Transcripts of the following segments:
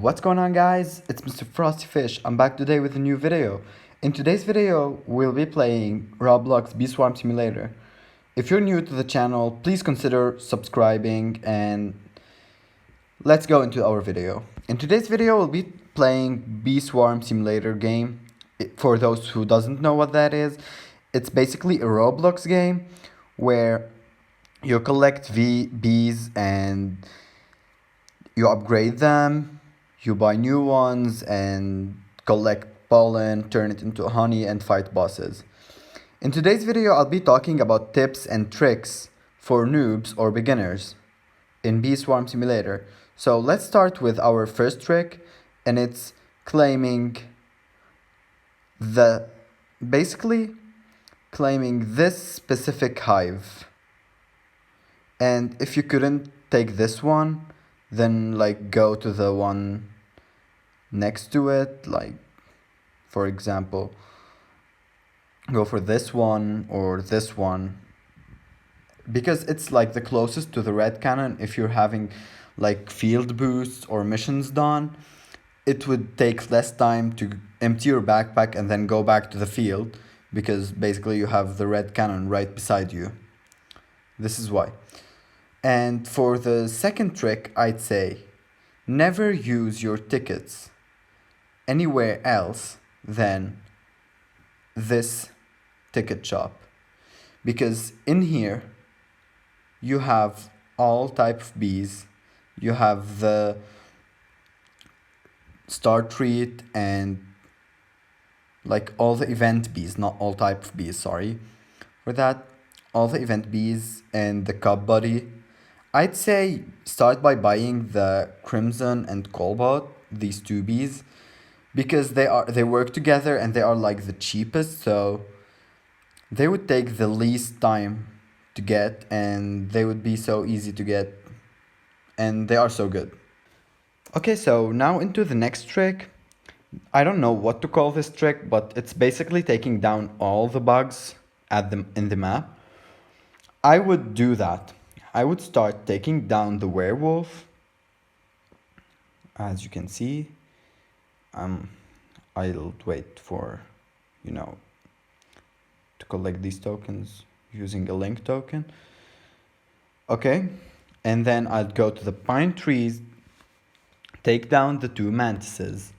What's going on, guys? It's Mr. Frostyfish. I'm back today with a new video. In today's video, we'll be playing Roblox Bee Swarm Simulator. If you're new to the channel, please consider subscribing and let's go into our video. In today's video, we'll be playing Bee Swarm Simulator game. For those who doesn't know what that is, it's basically a Roblox game where you collect bees and you upgrade them, you buy new ones and collect pollen, turn it into honey and fight bosses. In today's video, I'll be talking about tips and tricks for noobs or beginners in Bee Swarm Simulator. So let's start with our first trick, and it's basically claiming this specific hive. And if you couldn't take this one, then go to the one next to it, for example, go for this one or this one, because it's the closest to the red cannon. If you're having field boosts or missions done, it would take less time to empty your backpack and then go back to the field, because basically you have the red cannon right beside you. This is why. And for the second trick, I'd say never use your tickets anywhere else than this ticket shop, because in here you have all type of bees. You have the star treat and all the event bees, not all type of bees, sorry for that, all the event bees and the cup buddy. I'd say start by buying the Crimson and Cobalt, these two bees, because they work together and they are the cheapest, so they would take the least time to get and they would be so easy to get, and they are so good. Okay, so now into the next trick. I don't know what to call this trick, but it's basically taking down all the bugs in the map. I would do that. I would start taking down the werewolf. As you can see, I'll wait for, to collect these tokens using a link token. Okay, and then I'd go to the pine trees, take down the two mantises,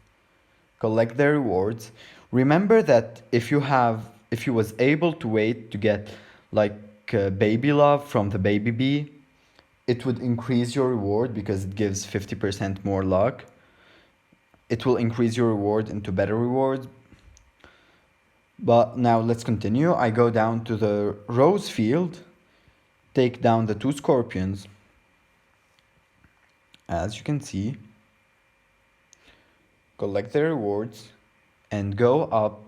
collect their rewards. Remember that if you was able to wait to get baby love from the baby bee, it would increase your reward because it gives 50% more luck. It will increase your reward into better rewards. But now let's continue. I go down to the rose field, take down the two scorpions, as you can see, collect their rewards and go up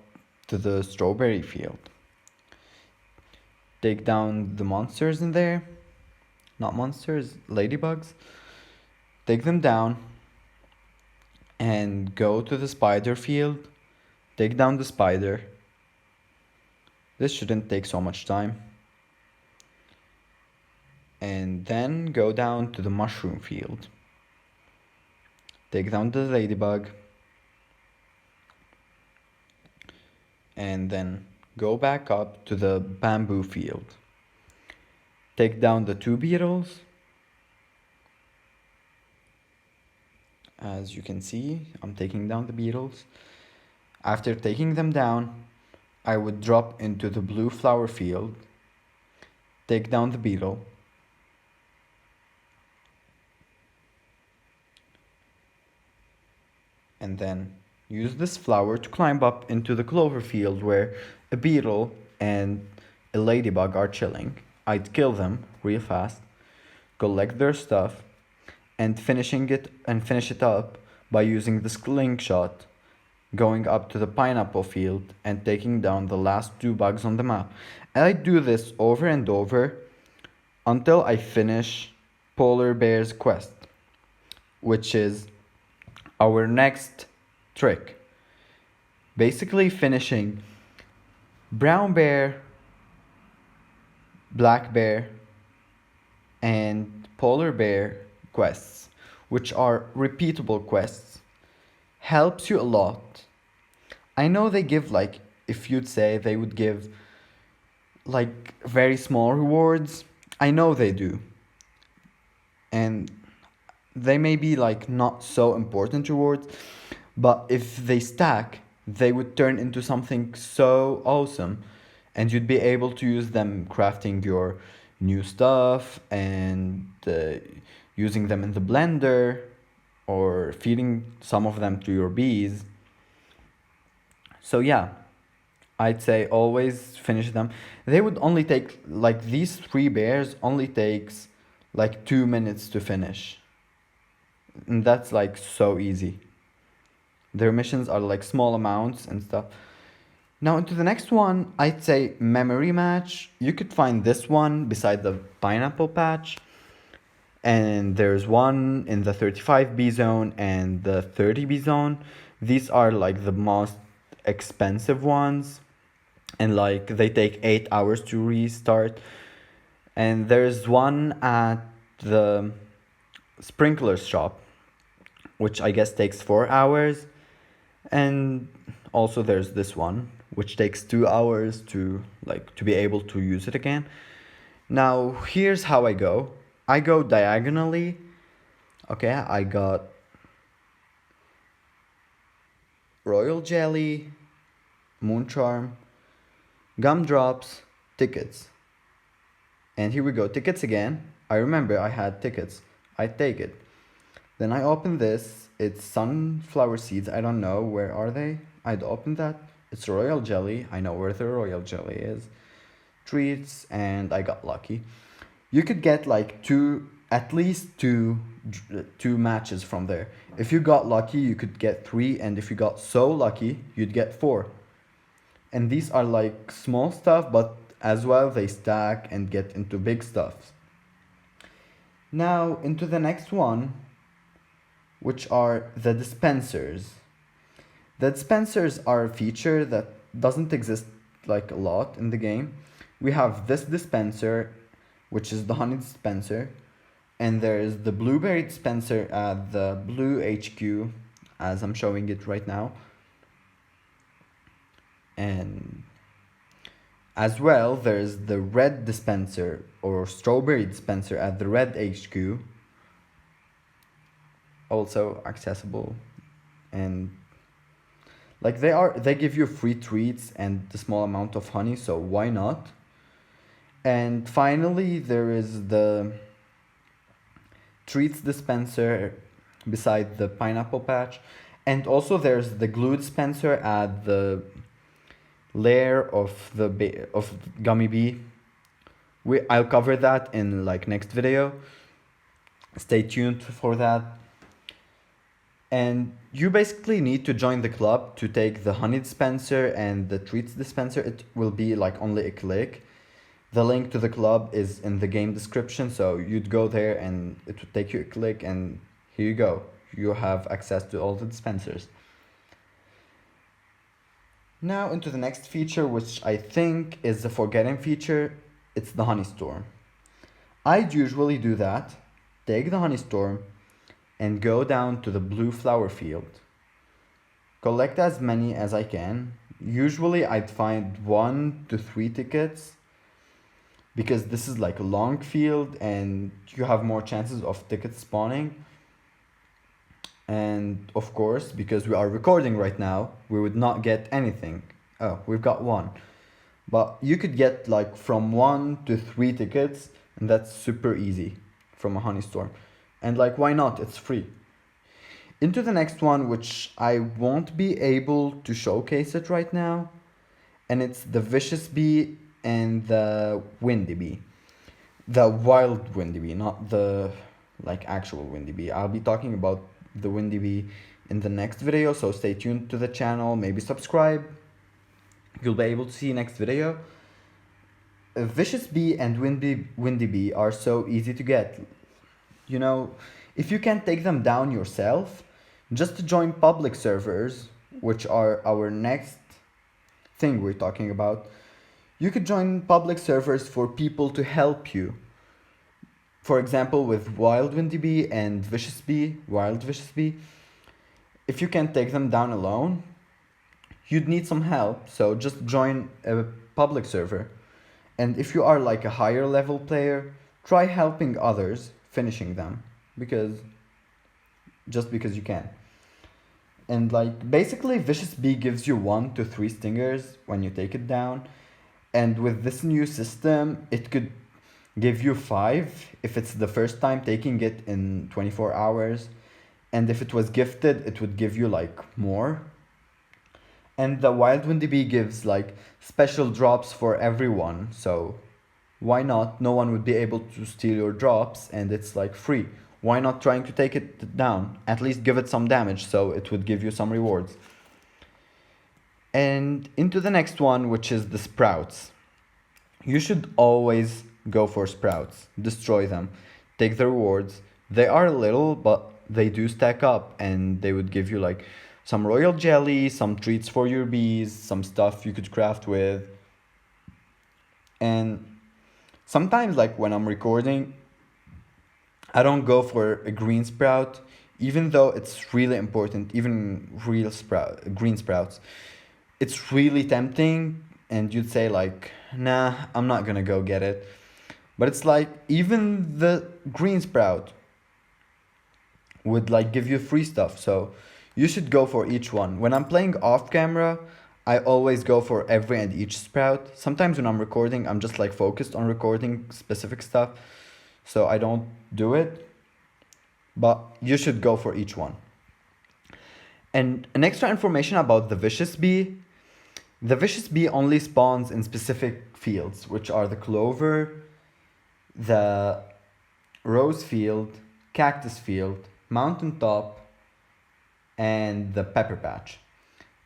to the strawberry field. Take down the monsters in there. Not monsters, ladybugs. Take them down and go to the spider field. Take down the spider. This shouldn't take so much time. And then go down to the mushroom field. Take down the ladybug. And then go back up to the bamboo field. Take down the two beetles. As you can see, I'm taking down the beetles. After taking them down, I would drop into the blue flower field, take down the beetle, and then use this flower to climb up into the clover field where a beetle and a ladybug are chilling. I'd kill them real fast, collect their stuff, and finish it up by using the slingshot, going up to the pineapple field and taking down the last two bugs on the map. And I do this over and over until I finish Polar Bear's quest, which is our next trick. Basically finishing brown bear, black bear, and polar bear quests, which are repeatable quests helps you a lot. I know they give like, if you'd say they would give like very small rewards, I know they do. And they may be like not so important rewards, but if they stack, they would turn into something so awesome. And you'd be able to use them crafting your new stuff and using them in the blender or feeding some of them to your bees. So yeah, I'd say always finish them. They would only take, like these 3 bears only takes like 2 minutes to finish. And that's like so easy. Their missions are like small amounts and stuff. Now into the next one, I'd say memory match. You could find this one beside the pineapple patch. And there's one in the 35B zone and the 30B zone. These are like the most expensive ones. And like they take 8 hours to restart. And there's one at the sprinkler shop, which I guess takes 4 hours. And also there's this one, which takes 2 hours to be able to use it again. Now here's how I go. I go diagonally. Okay, I got royal jelly, moon charm, gumdrops, tickets. And here we go, tickets again. I remember I had tickets. I take it. Then I open this. It's sunflower seeds. I don't know, where are they? I'd open that. It's royal jelly. I know where the royal jelly is. Treats, and I got lucky. You could get like at least two matches from there. If you got lucky, you could get 3, and if you got so lucky, you'd get 4. And these are like small stuff, but as well they stack and get into big stuff. Now into the next one, which are the dispensers. The dispensers are a feature that doesn't exist like a lot in the game. We have this dispenser, which is the honey dispenser, and there is the blueberry dispenser at the blue HQ, as I'm showing it right now. And as well, there's the red dispenser or strawberry dispenser at the red HQ, also accessible. And like they give you free treats and a small amount of honey, so why not? And finally, there is the treats dispenser beside the pineapple patch. And also there's the glue dispenser at the lair of the gummy bee. I'll cover that in like next video. Stay tuned for that. And you basically need to join the club to take the honey dispenser and the treats dispenser. It will be like only a click. The link to the club is in the game description, so you'd go there and it would take you a click, and here you go. You have access to all the dispensers. Now into the next feature, which I think is the forgetting feature. It's the honey storm. I'd usually do that, take the honey storm, and go down to the blue flower field. Collect as many as I can. Usually I'd find 1 to 3 tickets, because this is like a long field and you have more chances of tickets spawning. And of course, because we are recording right now, we would not get anything. Oh, we've got 1. But you could get like from 1 to 3 tickets, and that's super easy from a honey storm. And like, why not? It's free. Into the next one, which I won't be able to showcase it right now. And it's the vicious bee and the windy bee. The wild windy bee, not the like actual windy bee. I'll be talking about the windy bee in the next video, so stay tuned to the channel, maybe subscribe. You'll be able to see next video. A vicious bee and windy bee are so easy to get. You know, if you can't take them down yourself, just join public servers, which are our next thing we're talking about. You could join public servers for people to help you. For example, with wild windy bee and vicious bee, wild vicious bee. if you can take them down alone, you'd need some help, so just join a public server. And if you are like a higher level player, try helping others finishing them, because just because you can. And like basically Vicious Bee gives you 1 to 3 stingers when you take it down. And with this new system, it could give you 5 if it's the first time taking it in 24 hours. And if it was gifted, it would give you like more. And the Wild Windy Bee gives like special drops for everyone. So why not? No one would be able to steal your drops and it's like free. Why not trying to take it down? At least give it some damage so it would give you some rewards. And into the next one, which is the sprouts. You should always go for sprouts. Destroy them. Take the rewards. They are little, but they do stack up and they would give you like some royal jelly, some treats for your bees, some stuff you could craft with. And sometimes like when I'm recording, I don't go for a green sprout, even though it's really important, even green sprouts. It's really tempting, and you'd say like, nah, I'm not gonna go get it. But it's like even the green sprout would like give you free stuff, so you should go for each one. When I'm playing off camera, I always go for every and each sprout. Sometimes when I'm recording, I'm just like focused on recording specific stuff, so I don't do it, but you should go for each one. And an extra information about the Vicious Bee. The Vicious Bee only spawns in specific fields, which are the clover, the rose field, cactus field, mountaintop, and the pepper patch.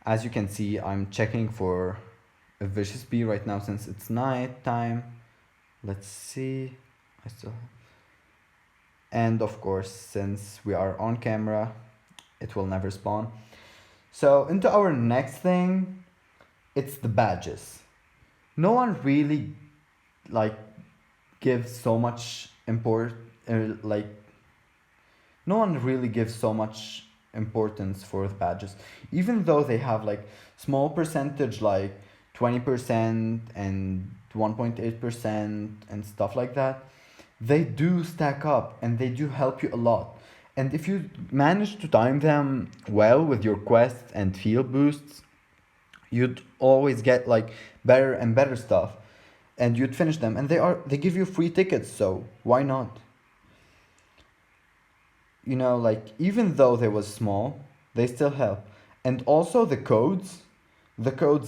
As you can see, I'm checking for a Vicious Bee right now since it's night time. Let's see. I still have. And of course, since we are on camera, it will never spawn. So into our next thing, it's the badges. No one really like gives so much no one really gives so much importance for the badges, even though they have like small percentage like 20% and 1.8% and stuff like that. They do stack up and they do help you a lot. And if you manage to time them well with your quests and field boosts, you'd always get like better and better stuff and you'd finish them, and they give you free tickets, so why not? You know, like even though they was small, they still help. And also the codes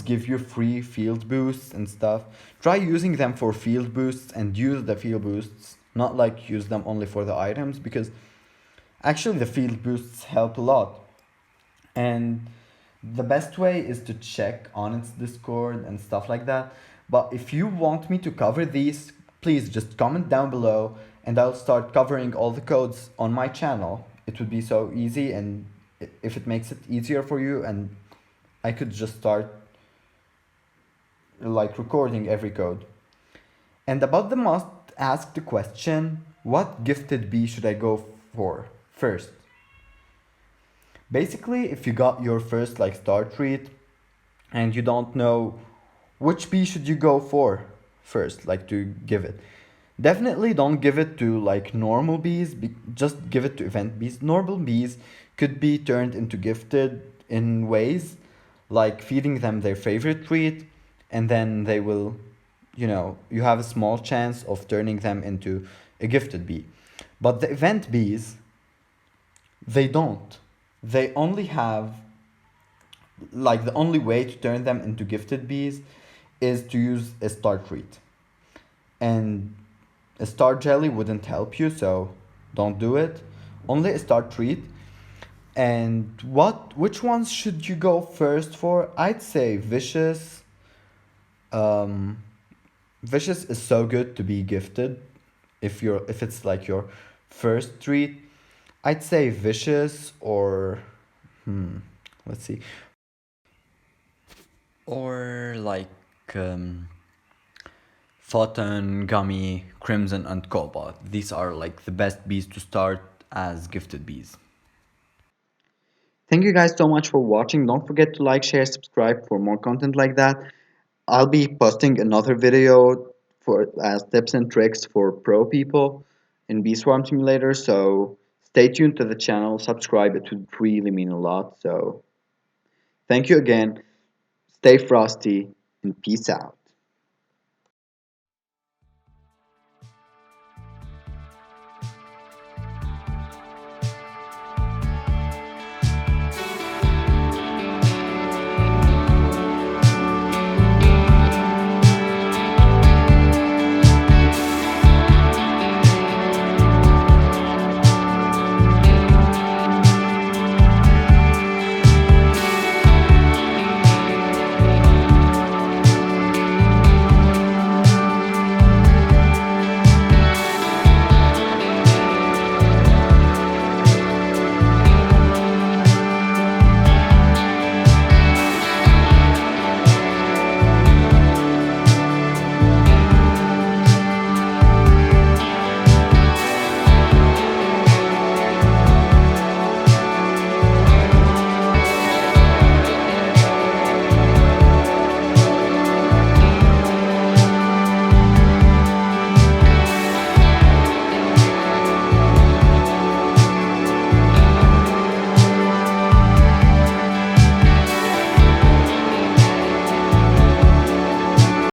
give you free field boosts and stuff. Try using them for field boosts and use the field boosts, not like use them only for the items, because actually the field boosts help a lot. And the best way is to check on its Discord and stuff like that. But if you want me to cover these, please just comment down below and I'll start covering all the codes on my channel. It would be so easy, and if it makes it easier for you, and I could just start like recording every code. And about the most asked question, what gifted bee should I go for first? Basically, if you got your first like star treat and you don't know which bee should you go for first, like to give it. Definitely don't give it to like normal bees, just give it to event bees. Normal bees could be turned into gifted in ways like feeding them their favorite treat, and then they will, you have a small chance of turning them into a gifted bee. But the event bees, they don't. They only have, like, the only way to turn them into gifted bees is to use a star treat. And a star jelly wouldn't help you, so don't do it. Only a star treat. And which ones should you go first for? I'd say Vicious. Vicious is so good to be gifted if it's like your first treat. I'd say Vicious or let's see. Or like Photon, Gummy, Crimson, and Cobalt. These are like the best bees to start as gifted bees. Thank you guys so much for watching. Don't forget to like, share, subscribe for more content like that. I'll be posting another video for as tips and tricks for pro people in Bee Swarm Simulator. So stay tuned to the channel, subscribe. It would really mean a lot. So thank you again. Stay frosty and peace out.